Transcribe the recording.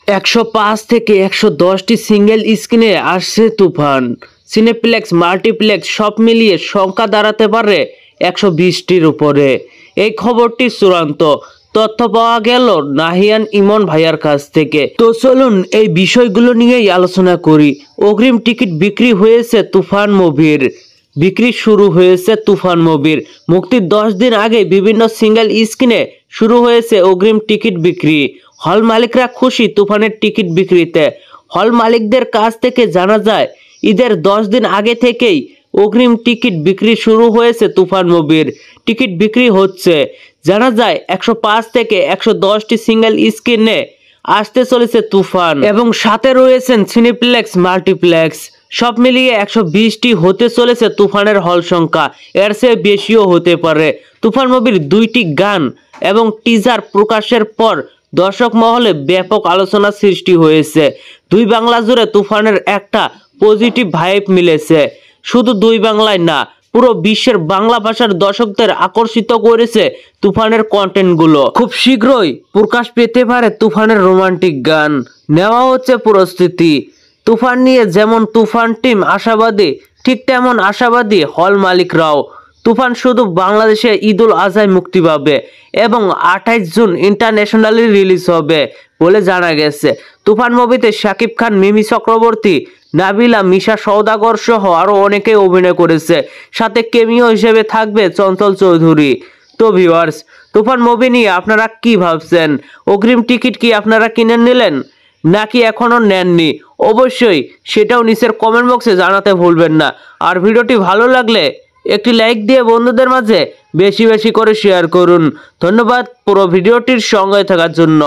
105 থেকে 110টি সিঙ্গেল স্ক্রিনে আসছে তুফান। সিনেপ্লেক্স, মাল্টিপ্লেক্স সব মিলিয়ে সংখ্যা দাঁড়াতে পারে 120টির উপরে। এই খবরটি চূড়ান্ত তথ্য পাওয়া গেল নাহিয়ান ইমন ভাইয়ার কাছ থেকে। তো চলুন এই বিষয়গুলো নিয়েই আলোচনা করি। অগ্রিম টিকিট বিক্রি হয়েছে তুফান মুভির। বিক্রি শুরু হয়েছে তুফান মুভির মুক্তির 10 দিন আগে বিভিন্ন সিঙ্গেল স্ক্রিনে শুরু হয়েছে অগ্রিম টিকিট বিক্রি। হল মালিকরা খুশি তুফানের টিকিট বিক্রিতে। হল মালিকদের কাছ থেকে জানা যায় ঈদের 10 দিন আগে থেকেই অগ্রিম টিকিট বিক্রি শুরু হয়েছে তুফান মুভির। টিকিট বিক্রি হচ্ছে। জানা যায় 105 থেকে 110টি সিঙ্গেল স্ক্রিনে আসতে চলেছে তুফান এবং সাথে রয়েছেন সিনেপ্লেক্স, মাল্টিপ্লেক্স সব মিলিয়ে 120টি হতে চলেছে তুফানের হল সংখ্যা। এর চেয়ে বেশিও হতে পারে। তুফান মুভির 2টি গান এবং টিজার প্রকাশের পর দর্শক মহলে ব্যাপক আলোচনা সৃষ্টি হয়েছে। দুই বাংলা জুড়ে তুফানের একটা পজিটিভ ভাইব মিলেছে। শুধু দুই বাংলায় না, পুরো বিশ্বের বাংলা ভাষার দর্শকদের আকর্ষিত করেছে তুফানের কন্টেন্টগুলো। খুব শীঘ্রই প্রকাশ পেতে পারে তুফানের রোমান্টিক গান। নেওয়া হচ্ছে প্রস্তুতি। তুফান নিয়ে যেমন তুফান টিম আশাবাদী, ঠিক তেমন আশাবাদী হল মালিকরাও। তুফান শুধু বাংলাদেশে ঈদুল আজহায় মুক্তি পাবে এবং 28 জুন ইন্টারন্যাশনালি রিলিজ হবে বলে জানা গেছে। তুফান মুভিতে শাকিব খান, মিমি চক্রবর্তী, নাবিলা, মিশা সওদাগর সহ আরো অনেকে অভিনয় করেছে। সাথে কেমিও হিসেবে থাকবে চঞ্চল চৌধুরী। তো ভিউয়ার্স, তুফান মুভি নিয়ে আপনারা কি ভাবছেন? অগ্রিম টিকিট কি আপনারা কিনে নিলেন নাকি এখনো নেননি? অবশ্যই সেটাও নিচের কমেন্ট বক্সে জানাতে ভুলবেন না। আর ভিডিওটি ভালো লাগলে একটি লাইক দিয়ে বন্ধুদের মাঝে বেশি বেশি করে শেয়ার করুন। ধন্যবাদ পুরো ভিডিওটির সঙ্গে থাকার জন্য।